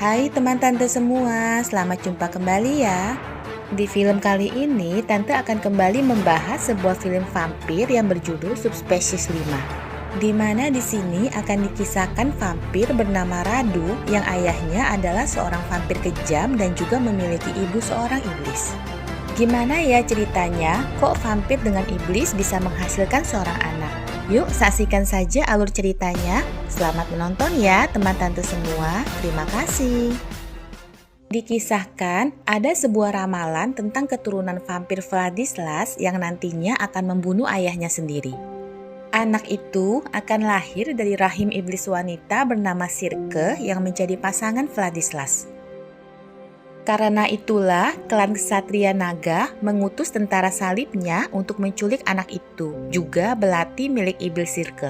Hai teman tante semua, selamat jumpa kembali ya. Di film kali ini, tante akan kembali membahas sebuah film vampir yang berjudul Subspesies 5. Di mana di sini akan dikisahkan vampir bernama Radu yang ayahnya adalah seorang vampir kejam dan juga memiliki ibu seorang iblis. Gimana ya ceritanya, kok vampir dengan iblis bisa menghasilkan seorang anak? Yuk saksikan saja alur ceritanya. Selamat menonton ya teman tante semua. Terima kasih. Dikisahkan ada sebuah ramalan tentang keturunan vampir Vladislas yang nantinya akan membunuh ayahnya sendiri. Anak itu akan lahir dari rahim iblis wanita bernama Sirke yang menjadi pasangan Vladislas. Karena itulah klan Ksatria Naga mengutus tentara salibnya untuk menculik anak itu, juga belati milik iblis Sirke.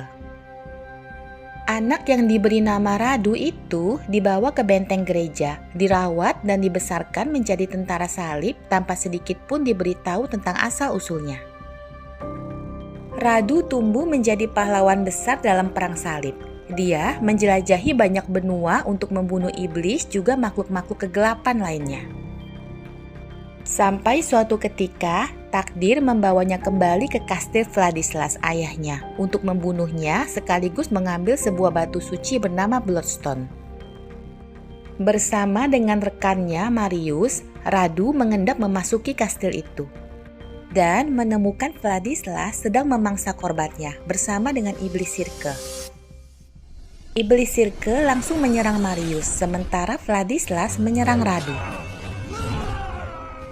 Anak yang diberi nama Radu itu dibawa ke benteng gereja, dirawat dan dibesarkan menjadi tentara salib tanpa sedikit pun diberitahu tentang asal-usulnya. Radu tumbuh menjadi pahlawan besar dalam perang salib. Dia menjelajahi banyak benua untuk membunuh iblis juga makhluk-makhluk kegelapan lainnya. Sampai suatu ketika, takdir membawanya kembali ke kastil Vladislas ayahnya untuk membunuhnya sekaligus mengambil sebuah batu suci bernama Bloodstone. Bersama dengan rekannya Marius, Radu mengendap memasuki kastil itu dan menemukan Vladislas sedang memangsa korbannya bersama dengan iblis Sirke. Iblis Sirke langsung menyerang Marius, sementara Vladislas menyerang Radu.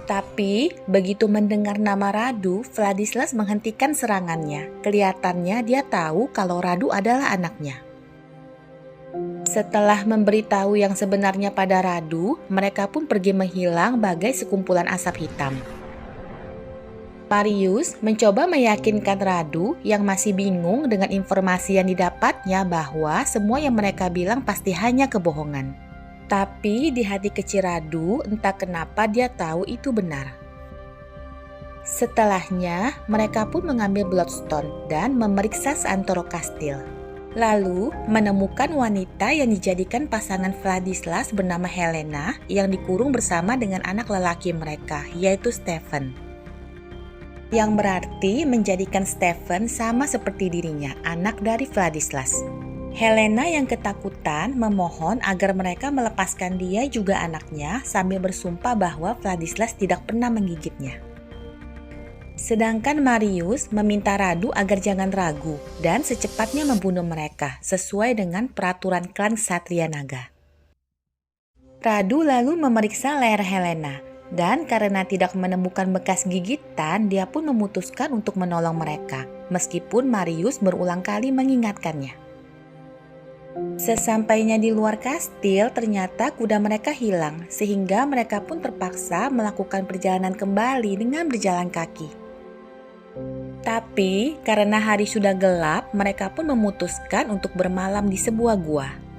Tapi, begitu mendengar nama Radu, Vladislas menghentikan serangannya. Kelihatannya dia tahu kalau Radu adalah anaknya. Setelah memberitahu yang sebenarnya pada Radu, mereka pun pergi menghilang bagai sekumpulan asap hitam. Marius mencoba meyakinkan Radu yang masih bingung dengan informasi yang didapatnya bahwa semua yang mereka bilang pasti hanya kebohongan. Tapi di hati kecil Radu entah kenapa dia tahu itu benar. Setelahnya mereka pun mengambil Bloodstone dan memeriksa seantero kastil. Lalu menemukan wanita yang dijadikan pasangan Vladislas bernama Helena yang dikurung bersama dengan anak lelaki mereka yaitu Stefan. Yang berarti menjadikan Stefan sama seperti dirinya, anak dari Vladislas. Helena yang ketakutan memohon agar mereka melepaskan dia juga anaknya sambil bersumpah bahwa Vladislas tidak pernah menggigitnya. Sedangkan Marius meminta Radu agar jangan ragu dan secepatnya membunuh mereka sesuai dengan peraturan klan Ksatria Naga. Radu lalu memeriksa leher Helena. Dan karena tidak menemukan bekas gigitan, dia pun memutuskan untuk menolong mereka, meskipun Marius berulang kali mengingatkannya. Sesampainya di luar kastil, ternyata kuda mereka hilang, sehingga mereka pun terpaksa melakukan perjalanan kembali dengan berjalan kaki. Tapi, karena hari sudah gelap, mereka pun memutuskan untuk bermalam di sebuah gua.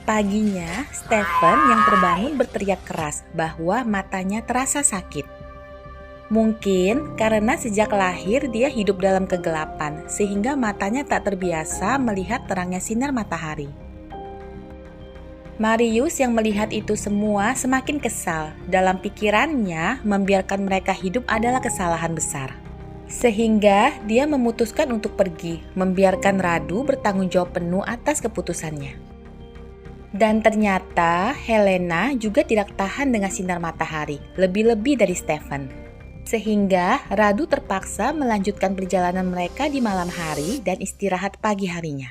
Paginya, Stefan yang terbangun berteriak keras bahwa matanya terasa sakit. Mungkin karena sejak lahir dia hidup dalam kegelapan, sehingga matanya tak terbiasa melihat terangnya sinar matahari. Marius yang melihat itu semua semakin kesal. Dalam pikirannya, membiarkan mereka hidup adalah kesalahan besar. Sehingga dia memutuskan untuk pergi, membiarkan Radu bertanggung jawab penuh atas keputusannya. Dan ternyata Helena juga tidak tahan dengan sinar matahari, lebih-lebih dari Stefan. Sehingga Radu terpaksa melanjutkan perjalanan mereka di malam hari dan istirahat pagi harinya.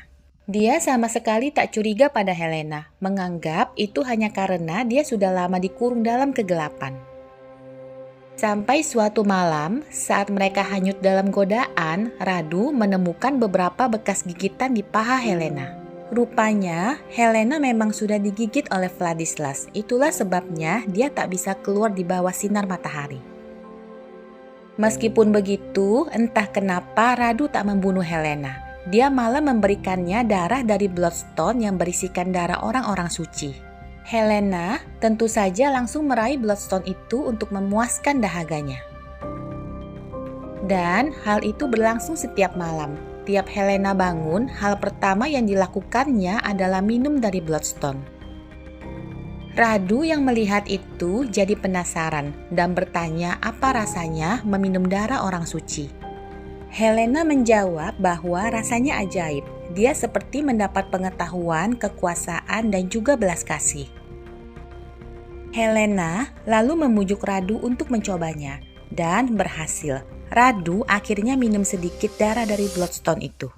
Dia sama sekali tak curiga pada Helena, menganggap itu hanya karena dia sudah lama dikurung dalam kegelapan. Sampai suatu malam, saat mereka hanyut dalam godaan, Radu menemukan beberapa bekas gigitan di paha Helena. Rupanya, Helena memang sudah digigit oleh Vladislas. Itulah sebabnya dia tak bisa keluar di bawah sinar matahari. Meskipun begitu, entah kenapa Radu tak membunuh Helena. Dia malah memberikannya darah dari Bloodstone yang berisikan darah orang-orang suci. Helena tentu saja langsung meraih Bloodstone itu untuk memuaskan dahaganya. Dan hal itu berlangsung setiap malam. Tiap Helena bangun, hal pertama yang dilakukannya adalah minum dari Bloodstone. Radu yang melihat itu jadi penasaran dan bertanya apa rasanya meminum darah orang suci. Helena menjawab bahwa rasanya ajaib. Dia seperti mendapat pengetahuan, kekuasaan, dan juga belas kasih. Helena lalu memujuk Radu untuk mencobanya, dan berhasil. Radu akhirnya minum sedikit darah dari Bloodstone itu.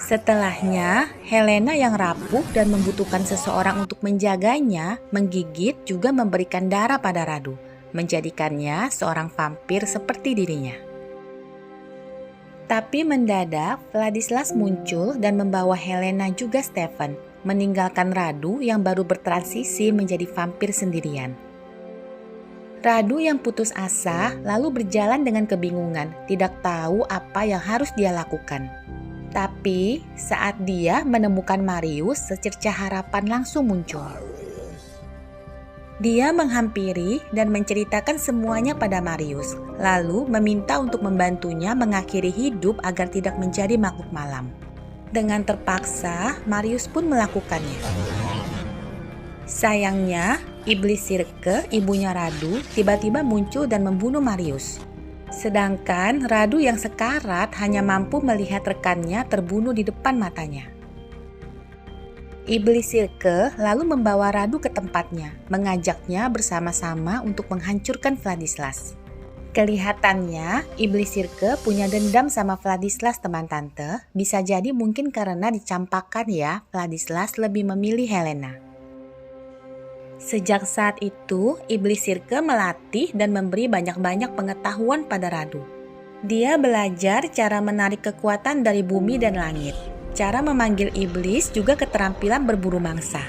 Setelahnya, Helena yang rapuh dan membutuhkan seseorang untuk menjaganya, menggigit juga memberikan darah pada Radu, menjadikannya seorang vampir seperti dirinya. Tapi mendadak, Vladislas muncul dan membawa Helena juga Stefan, meninggalkan Radu yang baru bertransisi menjadi vampir sendirian. Radu yang putus asa lalu berjalan dengan kebingungan, tidak tahu apa yang harus dia lakukan. Tapi saat dia menemukan Marius, secercah harapan langsung muncul. Dia menghampiri dan menceritakan semuanya pada Marius, lalu meminta untuk membantunya mengakhiri hidup agar tidak menjadi makhluk malam. Dengan terpaksa, Marius pun melakukannya. Sayangnya, iblis Sirke, ibunya Radu, tiba-tiba muncul dan membunuh Marius. Sedangkan Radu yang sekarat hanya mampu melihat rekannya terbunuh di depan matanya. Iblis Sirke lalu membawa Radu ke tempatnya, mengajaknya bersama-sama untuk menghancurkan Vladislas. Kelihatannya, Iblis Sirke punya dendam sama Vladislas teman tante, bisa jadi mungkin karena dicampakkan ya, Vladislas lebih memilih Helena. Sejak saat itu, Iblis Sirke melatih dan memberi banyak-banyak pengetahuan pada Radu. Dia belajar cara menarik kekuatan dari bumi dan langit, cara memanggil iblis, juga keterampilan berburu mangsa.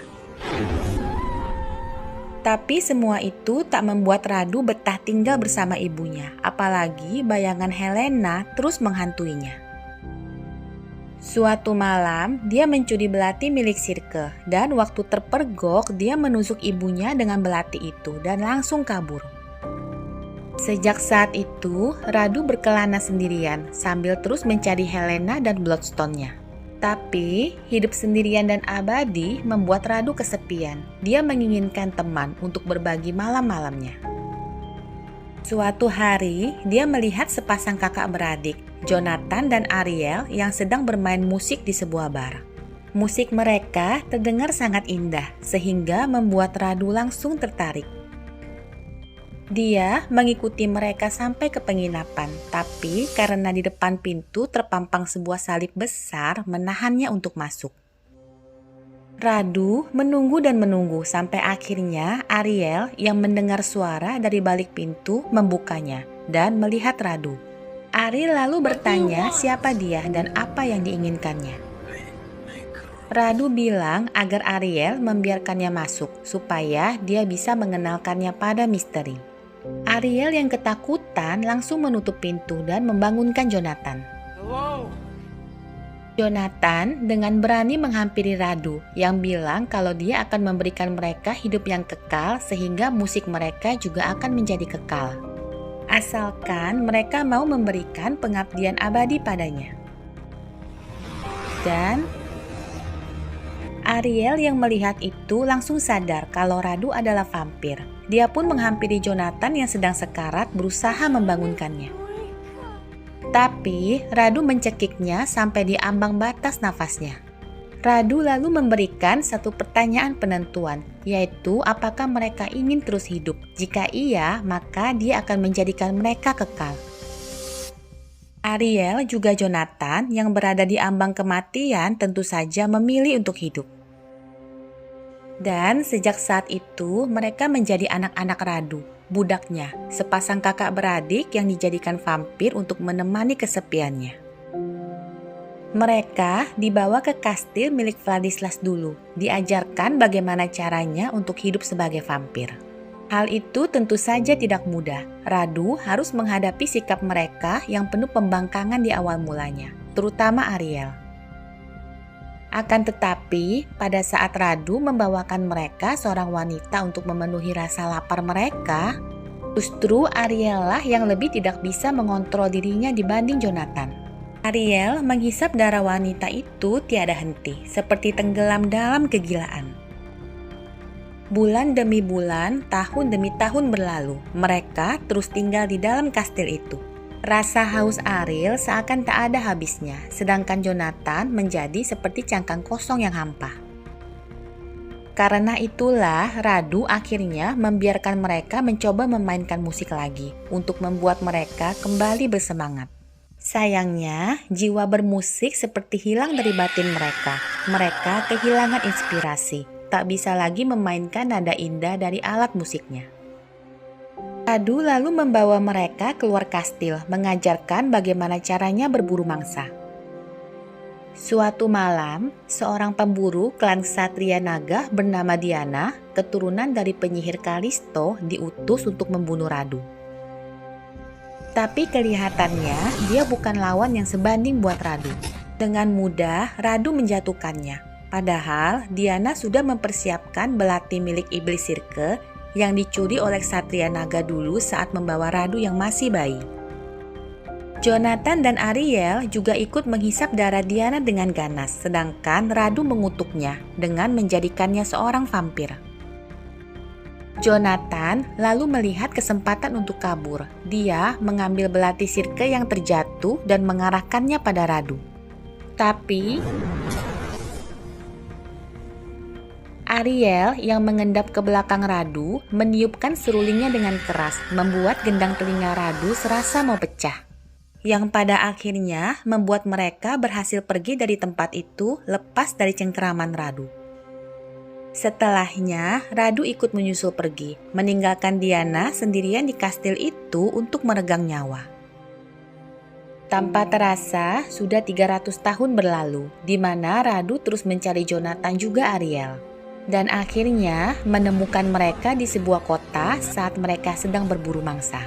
Tapi semua itu tak membuat Radu betah tinggal bersama ibunya, apalagi bayangan Helena terus menghantuinya. Suatu malam, dia mencuri belati milik Sirke, dan waktu terpergok, dia menusuk ibunya dengan belati itu dan langsung kabur. Sejak saat itu, Radu berkelana sendirian sambil terus mencari Helena dan Bloodstone-nya. Tapi, hidup sendirian dan abadi membuat Radu kesepian. Dia menginginkan teman untuk berbagi malam-malamnya. Suatu hari, dia melihat sepasang kakak beradik, Jonathan dan Ariel, yang sedang bermain musik di sebuah bar. Musik mereka terdengar sangat indah, sehingga membuat Radu langsung tertarik. Dia mengikuti mereka sampai ke penginapan, tapi karena di depan pintu terpampang sebuah salib besar menahannya untuk masuk. Radu menunggu dan menunggu sampai akhirnya Ariel yang mendengar suara dari balik pintu membukanya dan melihat Radu. Ariel lalu bertanya siapa dia dan apa yang diinginkannya. Radu bilang agar Ariel membiarkannya masuk supaya dia bisa mengenalkannya pada misteri. Ariel yang ketakutan langsung menutup pintu dan membangunkan Jonathan. Jonathan dengan berani menghampiri Radu yang bilang kalau dia akan memberikan mereka hidup yang kekal sehingga musik mereka juga akan menjadi kekal. Asalkan mereka mau memberikan pengabdian abadi padanya. Dan Ariel yang melihat itu langsung sadar kalau Radu adalah vampir. Dia pun menghampiri Jonathan yang sedang sekarat berusaha membangunkannya. Tapi Radu mencekiknya sampai di ambang batas nafasnya. Radu lalu memberikan satu pertanyaan penentuan, yaitu apakah mereka ingin terus hidup. Jika iya, maka dia akan menjadikan mereka kekal. Ariel juga Jonathan yang berada di ambang kematian tentu saja memilih untuk hidup. Dan sejak saat itu mereka menjadi anak-anak Radu, budaknya, sepasang kakak beradik yang dijadikan vampir untuk menemani kesepiannya. Mereka dibawa ke kastil milik Vladislas dulu, diajarkan bagaimana caranya untuk hidup sebagai vampir. Hal itu tentu saja tidak mudah. Radu harus menghadapi sikap mereka yang penuh pembangkangan di awal mulanya, terutama Ariel. Akan tetapi, pada saat Radu membawakan mereka seorang wanita untuk memenuhi rasa lapar mereka, justru Ariel lah yang lebih tidak bisa mengontrol dirinya dibanding Jonathan. Ariel menghisap darah wanita itu tiada henti, seperti tenggelam dalam kegilaan. Bulan demi bulan, tahun demi tahun berlalu. Mereka terus tinggal di dalam kastil itu. Rasa haus Ariel seakan tak ada habisnya, sedangkan Jonathan menjadi seperti cangkang kosong yang hampa. Karena itulah Radu akhirnya membiarkan mereka mencoba memainkan musik lagi untuk membuat mereka kembali bersemangat. Sayangnya, jiwa bermusik seperti hilang dari batin mereka. Mereka kehilangan inspirasi, tak bisa lagi memainkan nada indah dari alat musiknya. Radu lalu membawa mereka keluar kastil, mengajarkan bagaimana caranya berburu mangsa. Suatu malam, seorang pemburu klan Ksatria Naga bernama Diana, keturunan dari penyihir Kalisto, diutus untuk membunuh Radu. Tapi kelihatannya dia bukan lawan yang sebanding buat Radu. Dengan mudah, Radu menjatuhkannya. Padahal Diana sudah mempersiapkan belati milik iblis Sirke yang dicuri oleh Ksatria Naga dulu saat membawa Radu yang masih bayi. Jonathan dan Ariel juga ikut menghisap darah Diana dengan ganas, sedangkan Radu mengutuknya dengan menjadikannya seorang vampir. Jonathan lalu melihat kesempatan untuk kabur. Dia mengambil belati Sirke yang terjatuh dan mengarahkannya pada Radu. Tapi Ariel yang mengendap ke belakang Radu meniupkan serulingnya dengan keras, membuat gendang telinga Radu serasa mau pecah. Yang pada akhirnya membuat mereka berhasil pergi dari tempat itu lepas dari cengkeraman Radu. Setelahnya, Radu ikut menyusul pergi, meninggalkan Diana sendirian di kastil itu untuk meregang nyawa. Tanpa terasa, sudah 300 tahun berlalu, di mana Radu terus mencari Jonathan juga Ariel. Dan akhirnya menemukan mereka di sebuah kota saat mereka sedang berburu mangsa.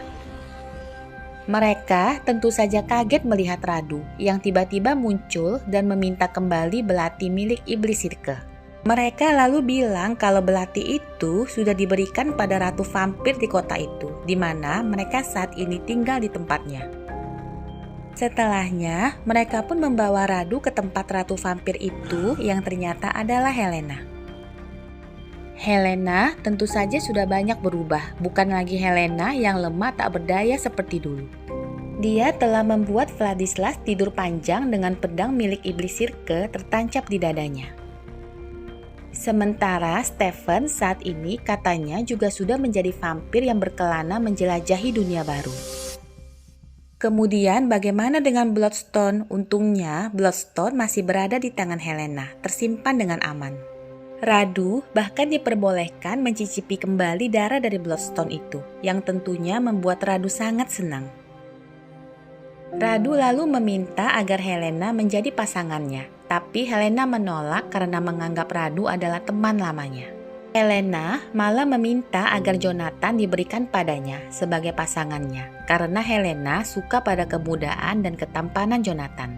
Mereka tentu saja kaget melihat Radu yang tiba-tiba muncul dan meminta kembali belati milik iblis Sirke. Mereka lalu bilang kalau belati itu sudah diberikan pada ratu vampir di kota itu, di mana mereka saat ini tinggal di tempatnya. Setelahnya, mereka pun membawa Radu ke tempat ratu vampir itu yang ternyata adalah Helena. Helena tentu saja sudah banyak berubah, bukan lagi Helena yang lemah tak berdaya seperti dulu. Dia telah membuat Vladislas tidur panjang dengan pedang milik iblis Sirke tertancap di dadanya. Sementara Stephen saat ini katanya juga sudah menjadi vampir yang berkelana menjelajahi dunia baru. Kemudian bagaimana dengan Bloodstone? Untungnya Bloodstone masih berada di tangan Helena, tersimpan dengan aman. Radu bahkan diperbolehkan mencicipi kembali darah dari Bloodstone itu, yang tentunya membuat Radu sangat senang. Radu lalu meminta agar Helena menjadi pasangannya, tapi Helena menolak karena menganggap Radu adalah teman lamanya. Helena malah meminta agar Jonathan diberikan padanya sebagai pasangannya, karena Helena suka pada kemudaan dan ketampanan Jonathan.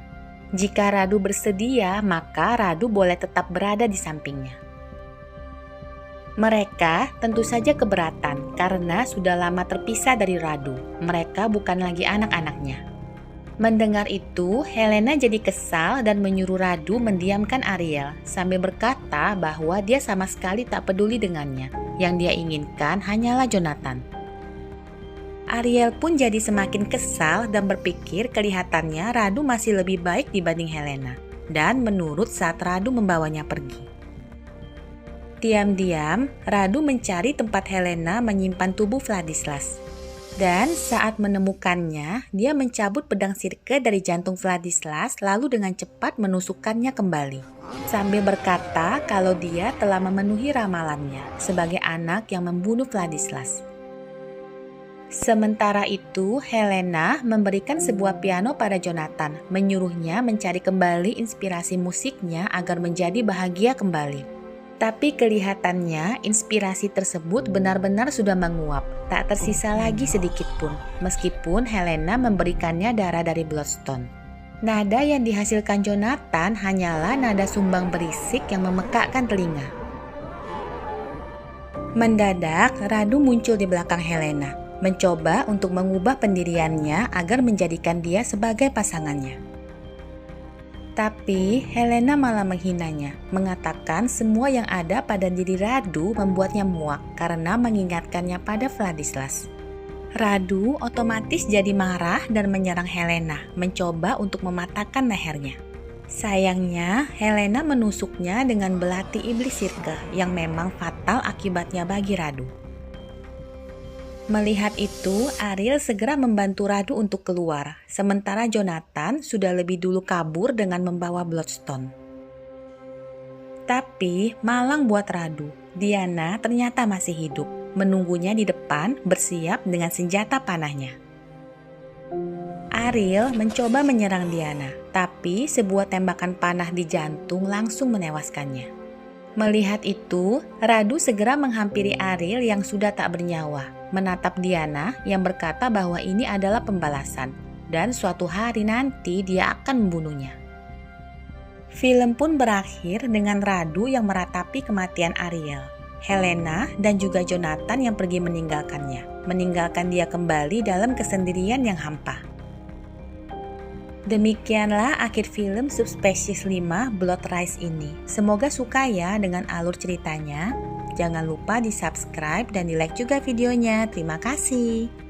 Jika Radu bersedia, maka Radu boleh tetap berada di sampingnya. Mereka tentu saja keberatan karena sudah lama terpisah dari Radu. Mereka bukan lagi anak-anaknya. Mendengar itu, Helena jadi kesal dan menyuruh Radu mendiamkan Ariel sambil berkata bahwa dia sama sekali tak peduli dengannya. Yang dia inginkan hanyalah Jonathan. Ariel pun jadi semakin kesal dan berpikir kelihatannya Radu masih lebih baik dibanding Helena dan menurut saat Radu membawanya pergi. Diam-diam, Radu mencari tempat Helena menyimpan tubuh Vladislas. Dan saat menemukannya, dia mencabut pedang Sirke dari jantung Vladislas lalu dengan cepat menusukkannya kembali. Sambil berkata kalau dia telah memenuhi ramalannya sebagai anak yang membunuh Vladislas. Sementara itu, Helena memberikan sebuah piano pada Jonathan, menyuruhnya mencari kembali inspirasi musiknya agar menjadi bahagia kembali. Tapi kelihatannya inspirasi tersebut benar-benar sudah menguap, tak tersisa lagi sedikit pun, meskipun Helena memberikannya darah dari Bloodstone. Nada yang dihasilkan Jonathan hanyalah nada sumbang berisik yang memekakkan telinga. Mendadak, Radu muncul di belakang Helena, mencoba untuk mengubah pendiriannya agar menjadikan dia sebagai pasangannya. Tapi Helena malah menghinanya, mengatakan semua yang ada pada diri Radu membuatnya muak karena mengingatkannya pada Vladislas. Radu otomatis jadi marah dan menyerang Helena, mencoba untuk mematahkan lehernya. Sayangnya, Helena menusuknya dengan belati iblis Sirke yang memang fatal akibatnya bagi Radu. Melihat itu, Ariel segera membantu Radu untuk keluar, sementara Jonathan sudah lebih dulu kabur dengan membawa Bloodstone. Tapi malang buat Radu, Diana ternyata masih hidup, menunggunya di depan bersiap dengan senjata panahnya. Ariel mencoba menyerang Diana, tapi sebuah tembakan panah di jantung langsung menewaskannya. Melihat itu, Radu segera menghampiri Ariel yang sudah tak bernyawa, menatap Diana yang berkata bahwa ini adalah pembalasan, dan suatu hari nanti dia akan membunuhnya. Film pun berakhir dengan Radu yang meratapi kematian Ariel, Helena dan juga Jonathan yang pergi meninggalkan dia kembali dalam kesendirian yang hampa. Demikianlah akhir film Subspecies 5 Blood Rise ini. Semoga suka ya dengan alur ceritanya. Jangan lupa di subscribe dan di like juga videonya. Terima kasih.